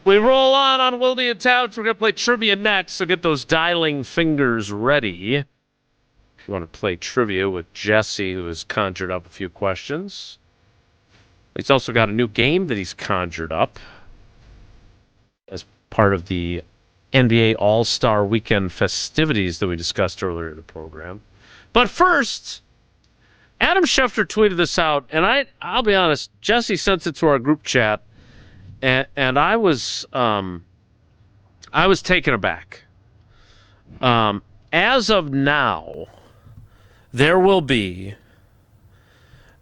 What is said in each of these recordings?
We roll on Wilde Tausch. We're going to play trivia next, so get those dialing fingers ready. If you want to play trivia with Jesse, who has conjured up a few questions. He's also got a new game that he's conjured up as part of the NBA All-Star Weekend festivities that we discussed earlier in the program. But first, Adam Schefter tweeted this out, and I'll be honest, Jesse sent it to our group chat, and I was taken aback. As of now, there will be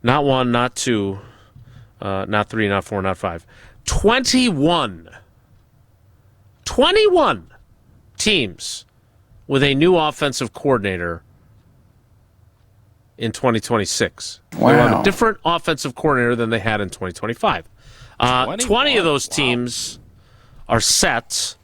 not one, not two, not three, not four, not five, 21 teams with a new offensive coordinator in 2026. Wow. They'll have a different offensive coordinator than they had in 2025. 20 of those teams are set.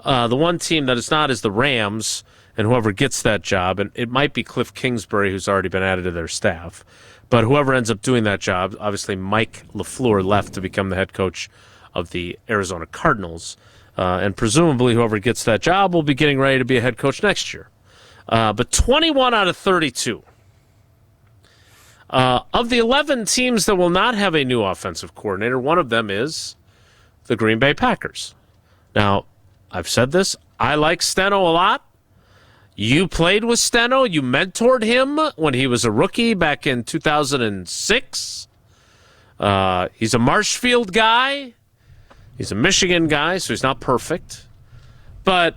The one team that is not is the Rams, and whoever gets that job, and it might be Cliff Kingsbury, who's already been added to their staff, but whoever ends up doing that job, obviously Mike LaFleur left to become the head coach of the Arizona Cardinals, and presumably whoever gets that job will be getting ready to be a head coach next year. But 21 out of 32. Of the 11 teams that will not have a new offensive coordinator, one of them is the Green Bay Packers. Now, I've said this, I like Steno a lot. You played with Steno. You mentored him when he was a rookie back in 2006. He's a Marshfield guy. He's a Michigan guy, so he's not perfect. But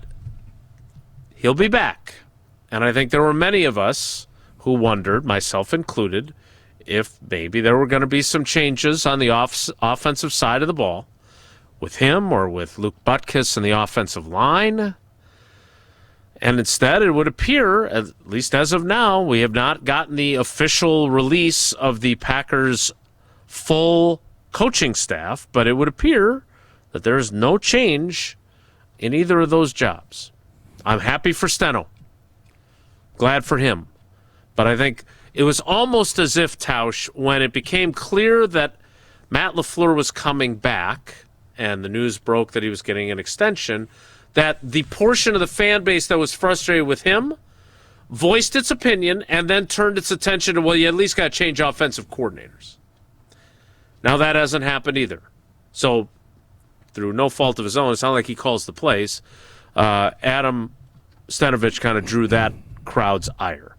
he'll be back. And I think there were many of us who wondered, myself included, if maybe there were going to be some changes on the offensive side of the ball with him or with Luke Butkus and the offensive line. And instead, it would appear, at least as of now, we have not gotten the official release of the Packers' full coaching staff, but it would appear that there is no change in either of those jobs. I'm happy for Steno. Glad for him. But I think it was almost as if, Tausch, when it became clear that Matt LaFleur was coming back and the news broke that he was getting an extension, that the portion of the fan base that was frustrated with him voiced its opinion and then turned its attention to, well, you at least got to change offensive coordinators. Now that hasn't happened either. So through no fault of his own, it's not like he calls the plays. Adam Stenavich kind of drew that crowd's ire.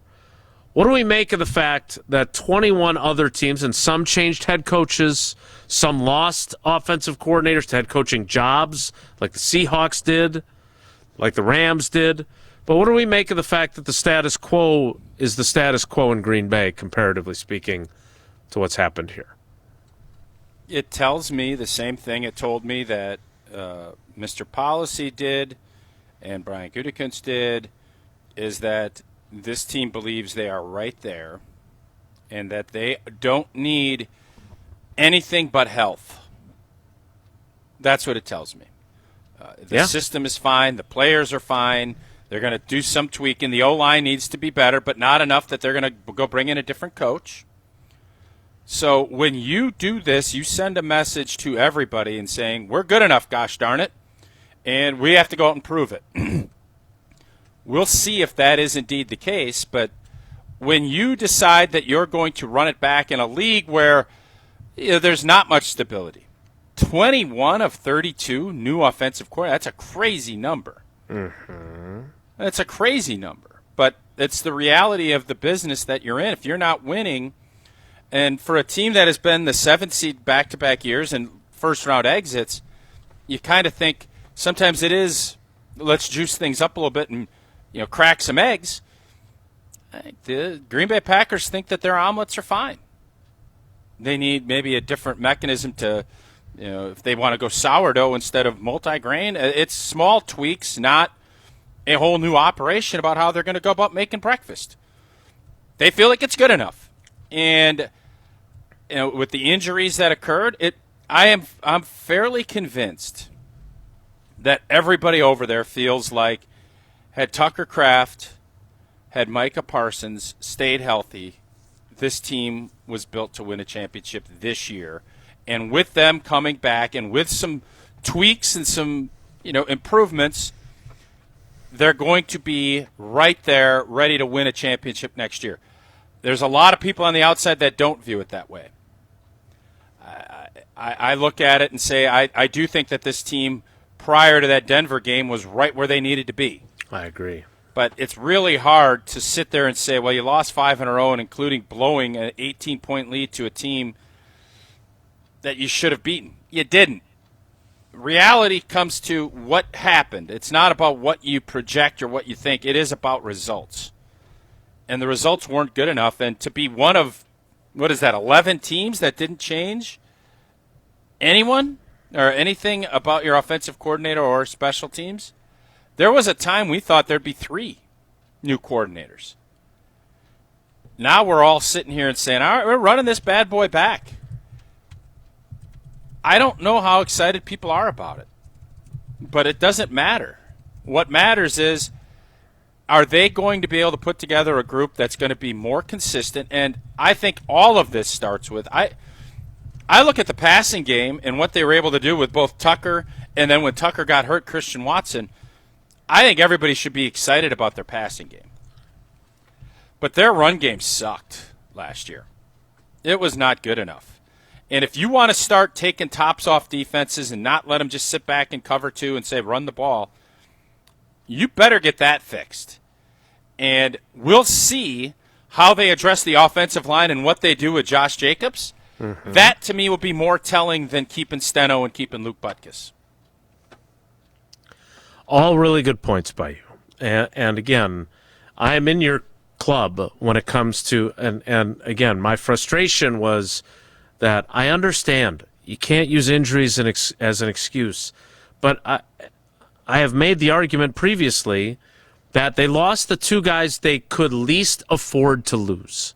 What do we make of the fact that 21 other teams, and some changed head coaches, some lost offensive coordinators to head coaching jobs, like the Seahawks did, like the Rams did, but what do we make of the fact that the status quo is the status quo in Green Bay, comparatively speaking, to what's happened here? It tells me the same thing it told me that Mr. Policy did and Brian Gutekunst did, is that this team believes they are right there and that they don't need anything but health. That's what it tells me. The system is fine. The players are fine. They're going to do some tweaking. The O-line needs to be better, but not enough that they're going to go bring in a different coach. So when you do this, you send a message to everybody and saying, we're good enough, gosh darn it, and we have to go out and prove it. We'll see if that is indeed the case, but when you decide that you're going to run it back in a league where there's not much stability, 21 of 32 new offensive coordinators, that's a crazy number. Mm-hmm. That's a crazy number, but it's the reality of the business that you're in. If you're not winning, and for a team that has been the 7th seed back-to-back years and first-round exits, you kind of think sometimes it is, let's juice things up a little bit and crack some eggs. The Green Bay Packers think that their omelets are fine. They need maybe a different mechanism to, if they want to go sourdough instead of multigrain. It's small tweaks, not a whole new operation about how they're going to go about making breakfast. They feel like it's good enough. And with the injuries that occurred, I'm fairly convinced that everybody over there feels like had Tucker Kraft, had Micah Parsons stayed healthy, this team was built to win a championship this year. And with them coming back and with some tweaks and some, improvements, they're going to be right there ready to win a championship next year. There's a lot of people on the outside that don't view it that way. I look at it and say I do think that this team prior to that Denver game was right where they needed to be. I agree. But it's really hard to sit there and say, well, you lost 5 in a row, and including blowing an 18-point lead to a team that you should have beaten. You didn't. Reality comes to what happened. It's not about what you project or what you think. It is about results. And the results weren't good enough. And to be one of, 11 teams that didn't change anyone or anything about your offensive coordinator or special teams, there was a time we thought there'd be 3 new coordinators. Now we're all sitting here and saying, all right, we're running this bad boy back. I don't know how excited people are about it, but it doesn't matter. What matters is, are they going to be able to put together a group that's going to be more consistent? And I think all of this starts with, I look at the passing game and what they were able to do with both Tucker and then when Tucker got hurt, Christian Watson. I think everybody should be excited about their passing game. But their run game sucked last year. It was not good enough. And if you want to start taking tops off defenses and not let them just sit back and cover 2 and say run the ball, you better get that fixed. And we'll see how they address the offensive line and what they do with Josh Jacobs. Mm-hmm. That, to me, will be more telling than keeping Steno and keeping Luke Butkus. All really good points by you. And again, I am in your club when it comes to, and again, my frustration was that I understand you can't use injuries as an excuse, but I have made the argument previously that they lost the 2 guys they could least afford to lose,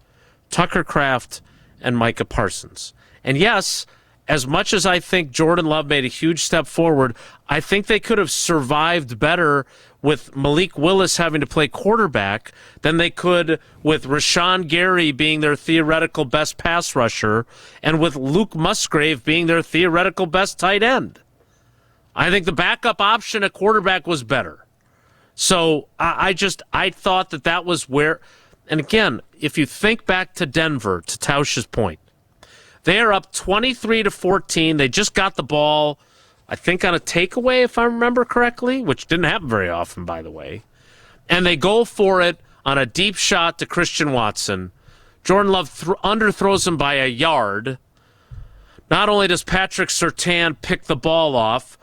Tucker Kraft and Micah Parsons. And yes, as much as I think Jordan Love made a huge step forward, I think they could have survived better with Malik Willis having to play quarterback than they could with Rashawn Gary being their theoretical best pass rusher and with Luke Musgrave being their theoretical best tight end. I think the backup option at quarterback was better. So I thought that was where, and again, if you think back to Denver, to Tausch's point, they are up 23-14. They just got the ball, I think, on a takeaway, if I remember correctly, which didn't happen very often, by the way. And they go for it on a deep shot to Christian Watson. Jordan Love underthrows him by a yard. Not only does Patrick Surtain pick the ball off,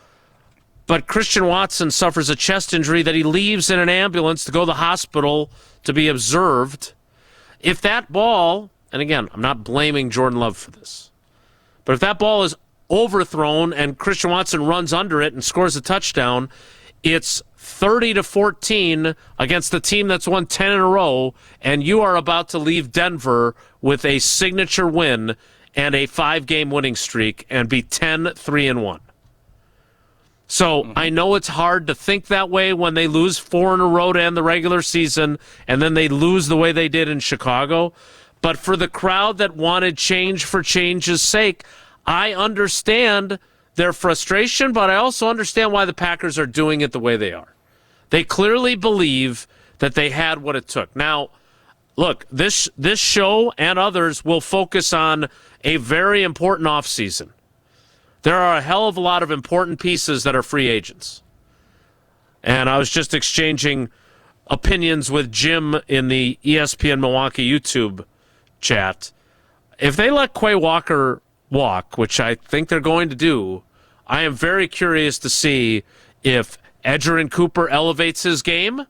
but Christian Watson suffers a chest injury that he leaves in an ambulance to go to the hospital to be observed. If that ball, and again, I'm not blaming Jordan Love for this, but if that ball is overthrown and Christian Watson runs under it and scores a touchdown, it's 30-14 against the team that's won 10 in a row, and you are about to leave Denver with a signature win and a 5-game winning streak and be 10-3-1. So I know it's hard to think that way when they lose 4 in a row to end the regular season and then they lose the way they did in Chicago. But for the crowd that wanted change for change's sake, I understand their frustration, but I also understand why the Packers are doing it the way they are. They clearly believe that they had what it took. Now, look, this show and others will focus on a very important offseason. There are a hell of a lot of important pieces that are free agents. And I was just exchanging opinions with Jim in the ESPN Milwaukee YouTube chat. If they let Quay Walker walk, which I think they're going to do, I am very curious to see if Edgerrin Cooper elevates his game,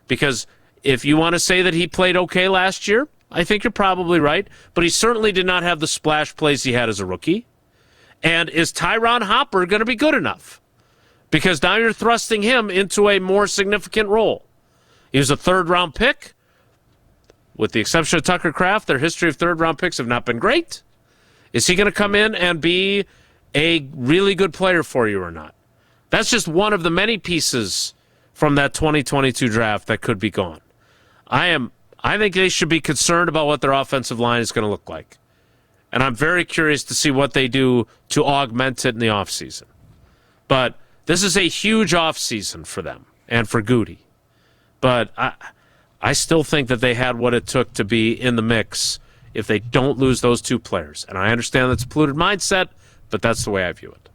because if you want to say that he played okay last year, I think you're probably right, but he certainly did not have the splash plays he had as a rookie. And is Tyron Hopper going to be good enough? Because now you're thrusting him into a more significant role. He was a third-round pick. With the exception of Tucker Kraft, their history of third-round picks have not been great. Is he going to come in and be a really good player for you or not? That's just one of the many pieces from that 2022 draft that could be gone. I think they should be concerned about what their offensive line is going to look like. And I'm very curious to see what they do to augment it in the offseason. But this is a huge offseason for them and for Goody. But I still think that they had what it took to be in the mix if they don't lose those two players. And I understand that's a polluted mindset, but that's the way I view it.